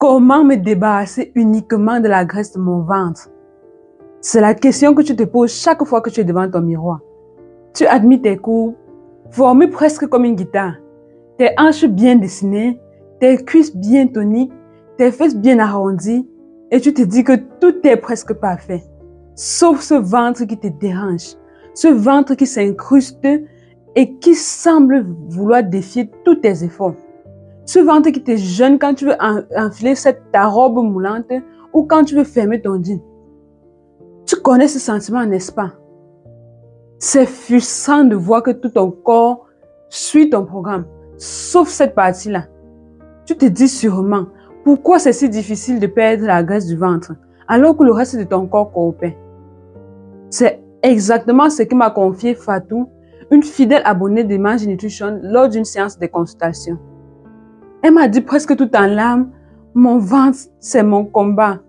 Comment me débarrasser uniquement de la graisse de mon ventre? C'est la question que tu te poses chaque fois que tu es devant ton miroir. Tu admires tes courbes, formées presque comme une guitare, tes hanches bien dessinées, tes cuisses bien toniques, tes fesses bien arrondies, et tu te dis que tout est presque parfait, sauf ce ventre qui te dérange, ce ventre qui s'incruste et qui semble vouloir défier tous tes efforts. Ce ventre qui te gêne quand tu veux enfiler ta robe moulante ou quand tu veux fermer ton jean. Tu connais ce sentiment, n'est-ce pas? C'est frustrant de voir que tout ton corps suit ton programme, sauf cette partie-là. Tu te dis sûrement, pourquoi c'est si difficile de perdre la graisse du ventre alors que le reste de ton corps coopère? C'est exactement ce que m'a confié Fatou, une fidèle abonnée de Mange Nutrition lors d'une séance de consultation. Elle m'a dit presque tout en larmes, mon ventre, c'est mon combat.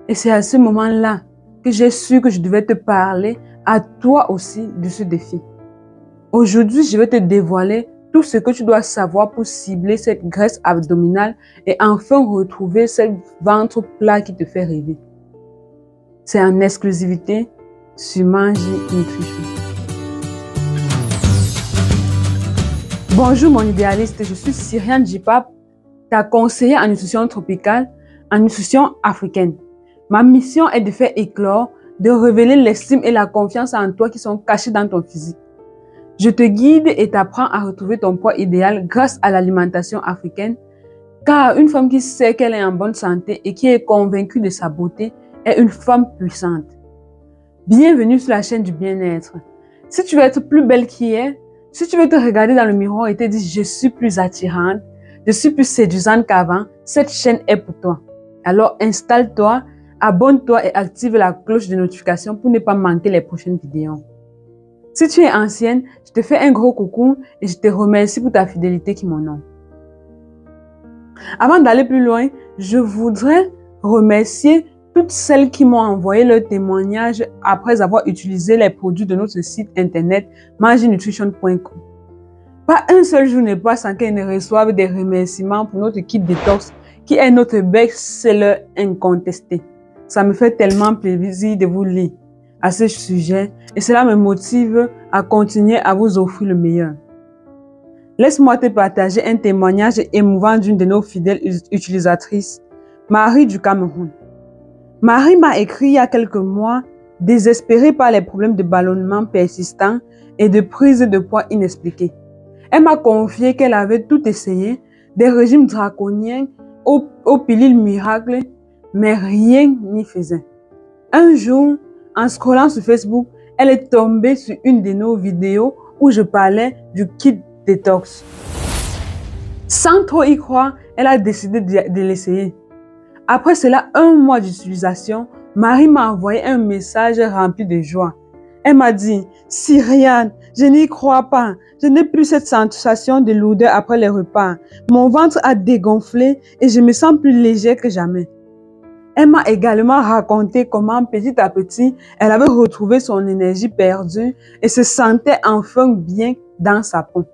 Et c'est à ce moment-là que j'ai su que je devais te parler à toi aussi de ce défi. Aujourd'hui, je vais te dévoiler tout ce que tu dois savoir pour cibler cette graisse abdominale et enfin retrouver ce ventre plat qui te fait rêver. C'est en exclusivité sur Mange Nutrition. Bonjour mon idéaliste, je suis Cyriane Djipap, ta conseillère en nutrition tropicale, en nutrition africaine. Ma mission est de faire éclore, de révéler l'estime et la confiance en toi qui sont cachés dans ton physique. Je te guide et t'apprends à retrouver ton poids idéal grâce à l'alimentation africaine, car une femme qui sait qu'elle est en bonne santé et qui est convaincue de sa beauté est une femme puissante. Bienvenue sur la chaîne du bien-être. Si tu veux être plus belle qu'hier, si tu veux te regarder dans le miroir et te dire « je suis plus attirante, je suis plus séduisante qu'avant », cette chaîne est pour toi. Alors installe-toi, abonne-toi et active la cloche de notification pour ne pas manquer les prochaines vidéos. Si tu es ancienne, je te fais un gros coucou et je te remercie pour ta fidélité qui m'honore. Avant d'aller plus loin, je voudrais remercier toutes celles qui m'ont envoyé leur témoignage après avoir utilisé les produits de notre site internet mangenutrition.com. Pas un seul jour ne passe sans qu'elles ne reçoivent des remerciements pour notre kit détox qui est notre best-seller incontesté. Ça me fait tellement plaisir de vous lire à ce sujet et cela me motive à continuer à vous offrir le meilleur. Laisse-moi te partager un témoignage émouvant d'une de nos fidèles utilisatrices, Marie du Cameroun. Marie m'a écrit il y a quelques mois, désespérée par les problèmes de ballonnement persistants et de prise de poids inexpliquée. Elle m'a confié qu'elle avait tout essayé, des régimes draconiens aux pilules miracles, mais rien n'y faisait. Un jour, en scrollant sur Facebook, elle est tombée sur une de nos vidéos où je parlais du kit détox. Sans trop y croire, elle a décidé de l'essayer. Après cela, un mois d'utilisation, Marie m'a envoyé un message rempli de joie. Elle m'a dit « Cyriane, je n'y crois pas. Je n'ai plus cette sensation de lourdeur après les repas. Mon ventre a dégonflé et je me sens plus légère que jamais. » Elle m'a également raconté comment petit à petit, elle avait retrouvé son énergie perdue et se sentait enfin bien dans sa peau.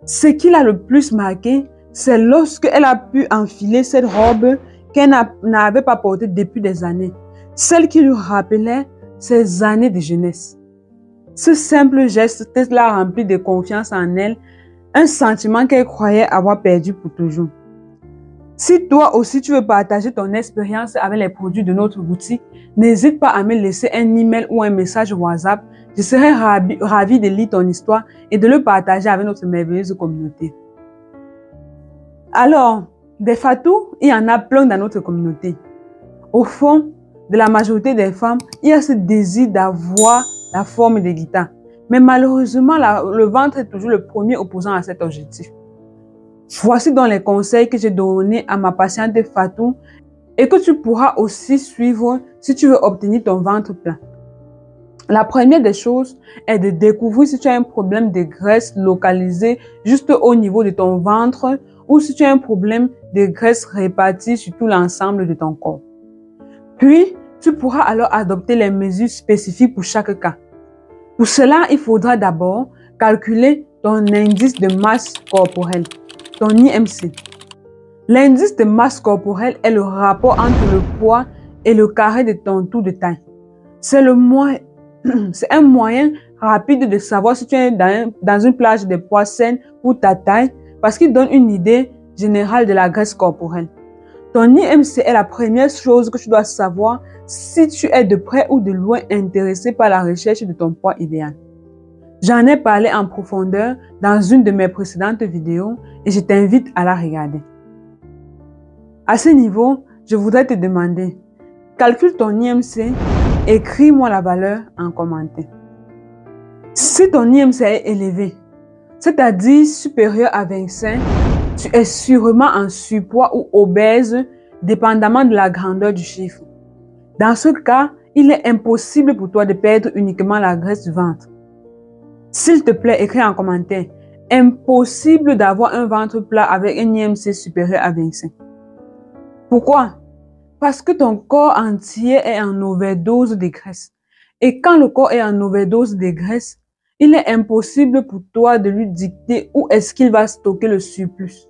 Ce qui l'a le plus marqué, c'est lorsqu'elle a pu enfiler cette robe qu'elle n'avait pas portée depuis des années, celle qui lui rappelait ses années de jeunesse. Ce simple geste l'a rempli de confiance en elle, un sentiment qu'elle croyait avoir perdu pour toujours. Si toi aussi tu veux partager ton expérience avec les produits de notre boutique, n'hésite pas à me laisser un email ou un message WhatsApp. Je serai ravie de lire ton histoire et de le partager avec notre merveilleuse communauté. Alors, des Fatou, il y en a plein dans notre communauté. Au fond de la majorité des femmes, il y a ce désir d'avoir la forme de guitare. Mais malheureusement, le ventre est toujours le premier opposant à cet objectif. Voici donc les conseils que j'ai donnés à ma patiente Fatou et que tu pourras aussi suivre si tu veux obtenir ton ventre plat. La première des choses est de découvrir si tu as un problème de graisse localisé juste au niveau de ton ventre ou si tu as un problème de graisse répartie sur tout l'ensemble de ton corps. Puis, tu pourras alors adopter les mesures spécifiques pour chaque cas. Pour cela, il faudra d'abord calculer ton indice de masse corporelle, ton IMC. L'indice de masse corporelle est le rapport entre le poids et le carré de ton tour de taille. C'est un moyen rapide de savoir si tu es dans une plage de poids saine pour ta taille parce qu'il donne une idée générale de la graisse corporelle. Ton IMC est la première chose que tu dois savoir si tu es de près ou de loin intéressé par la recherche de ton poids idéal. J'en ai parlé en profondeur dans une de mes précédentes vidéos et je t'invite à la regarder. À ce niveau, je voudrais te demander, calcule ton IMC, écris-moi la valeur en commentaire. Si ton IMC est élevé, c'est-à-dire supérieur à 25, tu es sûrement en surpoids ou obèse, dépendamment de la grandeur du chiffre. Dans ce cas, il est impossible pour toi de perdre uniquement la graisse du ventre. S'il te plaît, écris en commentaire. Impossible d'avoir un ventre plat avec un IMC supérieur à 25. Pourquoi? Parce que ton corps entier est en overdose de graisse. Et quand le corps est en overdose de graisse, il est impossible pour toi de lui dicter où est-ce qu'il va stocker le surplus.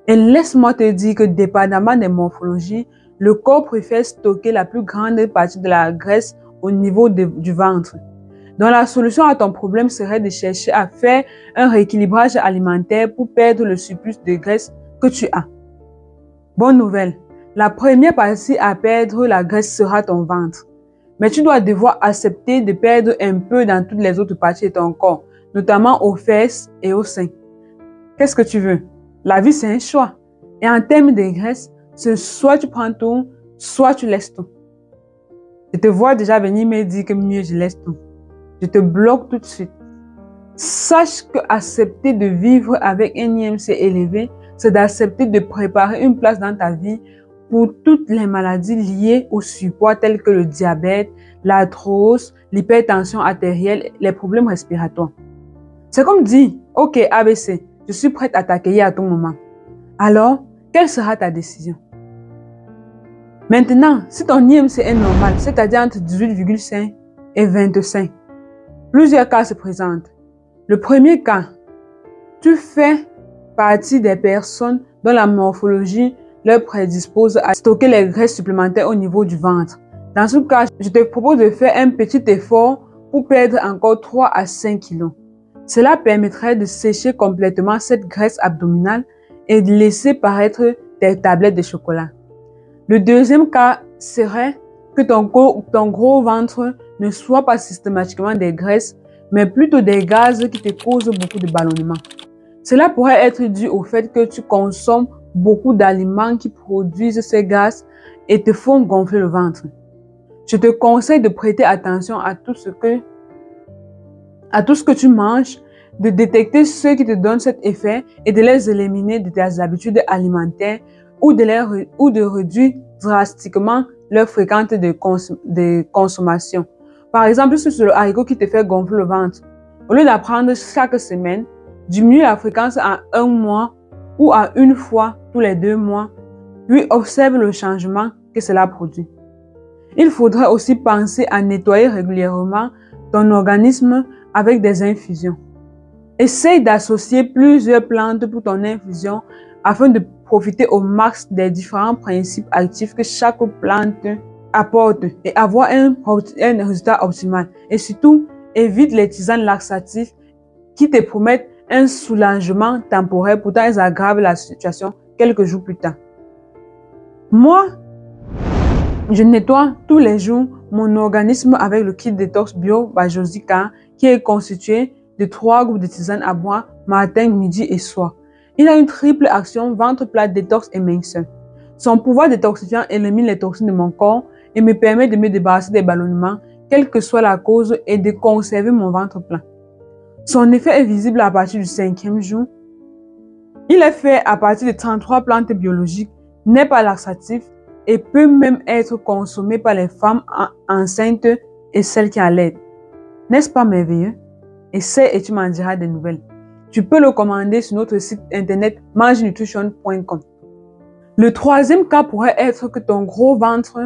Et laisse-moi te dire que dépendamment des morphologies, le corps préfère stocker la plus grande partie de la graisse au niveau du ventre. Donc la solution à ton problème serait de chercher à faire un rééquilibrage alimentaire pour perdre le surplus de graisse que tu as. Bonne nouvelle, la première partie à perdre la graisse sera ton ventre. Mais tu dois devoir accepter de perdre un peu dans toutes les autres parties de ton corps, notamment aux fesses et aux seins. Qu'est-ce que tu veux? La vie, c'est un choix. Et en termes de graisse, c'est soit tu prends tout, soit tu laisses tout. Je te vois déjà venir me dire que mieux je laisse tout. Je te bloque tout de suite. Sache que accepter de vivre avec un IMC élevé, c'est d'accepter de préparer une place dans ta vie pour toutes les maladies liées au surpoids telles que le diabète, l'arthrose, l'hypertension artérielle, les problèmes respiratoires. C'est comme dire, ok ABC, je suis prête à t'accueillir à tout moment. Alors, quelle sera ta décision? Maintenant, si ton IMC est normal, c'est-à-dire entre 18,5 et 25, plusieurs cas se présentent. Le premier cas, tu fais partie des personnes dont la morphologie leur prédispose à stocker les graisses supplémentaires au niveau du ventre. Dans ce cas, je te propose de faire un petit effort pour perdre encore 3 à 5 kilos. Cela permettrait de sécher complètement cette graisse abdominale et de laisser paraître tes tablettes de chocolat. Le deuxième cas serait que ton gros ventre ne soit pas systématiquement des graisses, mais plutôt des gaz qui te causent beaucoup de ballonnement. Cela pourrait être dû au fait que tu consommes beaucoup d'aliments qui produisent ces gaz et te font gonfler le ventre. Je te conseille de prêter attention à tout ce que tu manges, de détecter ceux qui te donnent cet effet et de les éliminer de tes habitudes alimentaires ou de réduire drastiquement leur fréquence de consommation. Par exemple, si c'est le haricot qui te fait gonfler le ventre, au lieu d'apprendre chaque semaine, diminue la fréquence à 1 mois ou à 1 fois tous les 2 mois, puis observe le changement que cela produit. Il faudrait aussi penser à nettoyer régulièrement ton organisme avec des infusions. Essaye d'associer plusieurs plantes pour ton infusion afin de profiter au max des différents principes actifs que chaque plante apporte et avoir un résultat optimal. Et surtout, évite les tisanes laxatives qui te promettent un soulagement temporaire, pourtant elles aggravent la situation quelques jours plus tard. Moi, je nettoie tous les jours mon organisme avec le kit détox bio by Josica qui est constitué de 3 groupes de tisanes à boire matin, midi et soir. Il a une triple action ventre plat, détox et minceur. Son pouvoir détoxifiant élimine les toxines de mon corps et me permet de me débarrasser des ballonnements, quelle que soit la cause, et de conserver mon ventre plat. Son effet est visible à partir du 5e jour. Il est fait à partir de 33 plantes biologiques, n'est pas laxatif et peut même être consommé par les femmes enceintes et celles qui allaitent. N'est-ce pas merveilleux? Essaie et tu m'en diras des nouvelles. Tu peux le commander sur notre site internet mangenutrition.com. Le troisième cas pourrait être que ton gros ventre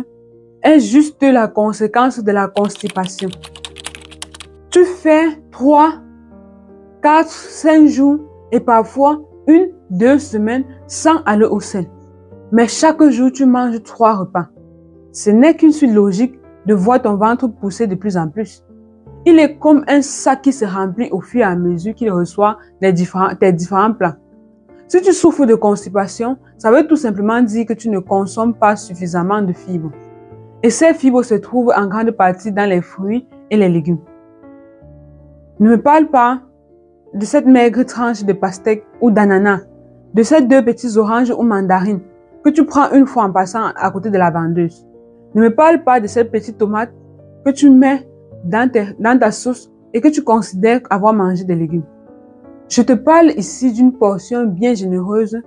est juste la conséquence de la constipation. Tu fais 3, 4, 5 jours et parfois 2 semaines sans aller au sel. Mais chaque jour, tu manges 3 repas. Ce n'est qu'une suite logique de voir ton ventre pousser de plus en plus. Il est comme un sac qui se remplit au fur et à mesure qu'il reçoit tes différents plats. Si tu souffres de constipation, ça veut tout simplement dire que tu ne consommes pas suffisamment de fibres. Et ces fibres se trouvent en grande partie dans les fruits et les légumes. Ne me parle pas de cette maigre tranche de pastèque ou d'ananas, de ces 2 petits oranges ou mandarines que tu prends une fois en passant à côté de la vendeuse. Ne me parle pas de cette petite tomate que tu mets dans ta sauce et que tu considères avoir mangé des légumes. Je te parle ici d'une portion bien généreuse.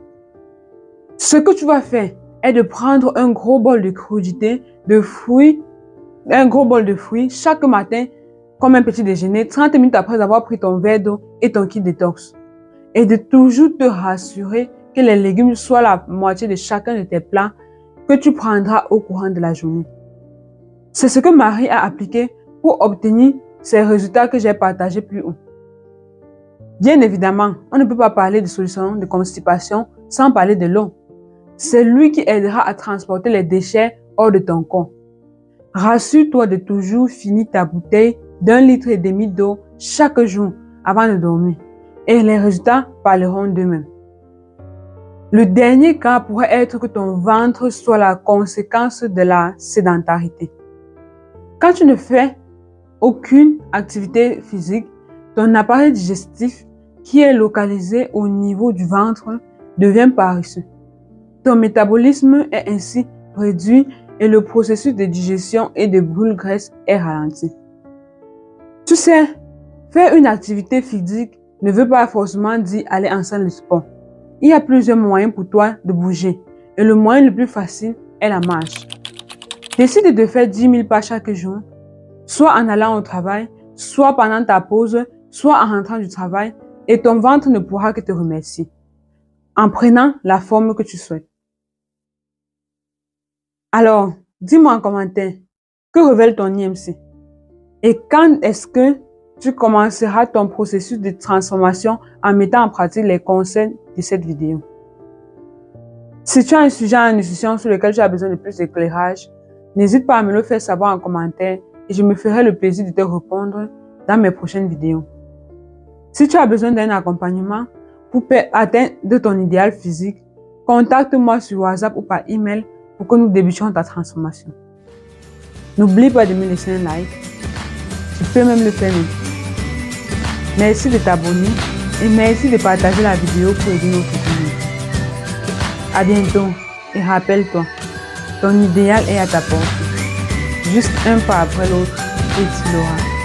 Ce que tu vas faire est de prendre un gros bol de crudités, un gros bol de fruits chaque matin comme un petit déjeuner, 30 minutes après avoir pris ton verre d'eau et ton kit détox. Et de toujours te rassurer que les légumes soient la moitié de chacun de tes plats que tu prendras au courant de la journée. C'est ce que Marie a appliqué pour obtenir ces résultats que j'ai partagés plus haut. Bien évidemment, on ne peut pas parler de solution de constipation sans parler de l'eau. C'est lui qui aidera à transporter les déchets hors de ton corps. Rassure-toi de toujours finir ta bouteille d'1,5 litre d'eau chaque jour avant de dormir et les résultats parleront d'eux-mêmes. Le dernier cas pourrait être que ton ventre soit la conséquence de la sédentarité. Quand tu ne fais aucune activité physique, ton appareil digestif qui est localisé au niveau du ventre devient paresseux. Ton métabolisme est ainsi réduit et le processus de digestion et de brûle-graisse est ralenti. Tu sais, faire une activité physique ne veut pas forcément dire aller en salle de sport. Il y a plusieurs moyens pour toi de bouger et le moyen le plus facile est la marche. Décide de faire 10 000 pas chaque jour, soit en allant au travail, soit pendant ta pause, soit en rentrant du travail et ton ventre ne pourra que te remercier en prenant la forme que tu souhaites. Alors, dis-moi en commentaire, que révèle ton IMC? Et quand est-ce que tu commenceras ton processus de transformation en mettant en pratique les conseils de cette vidéo? Si tu as un sujet en nutrition sur lequel tu as besoin de plus d'éclairage, n'hésite pas à me le faire savoir en commentaire et je me ferai le plaisir de te répondre dans mes prochaines vidéos. Si tu as besoin d'un accompagnement pour atteindre ton idéal physique, contacte-moi sur WhatsApp ou par email pour que nous débutions ta transformation. N'oublie pas de me laisser un like. Tu peux même le faire maintenant. Merci de t'abonner et merci de partager la vidéo pour aider notre communauté. À bientôt et rappelle-toi, ton idéal est à ta porte. Juste un pas après l'autre et tu l'auras.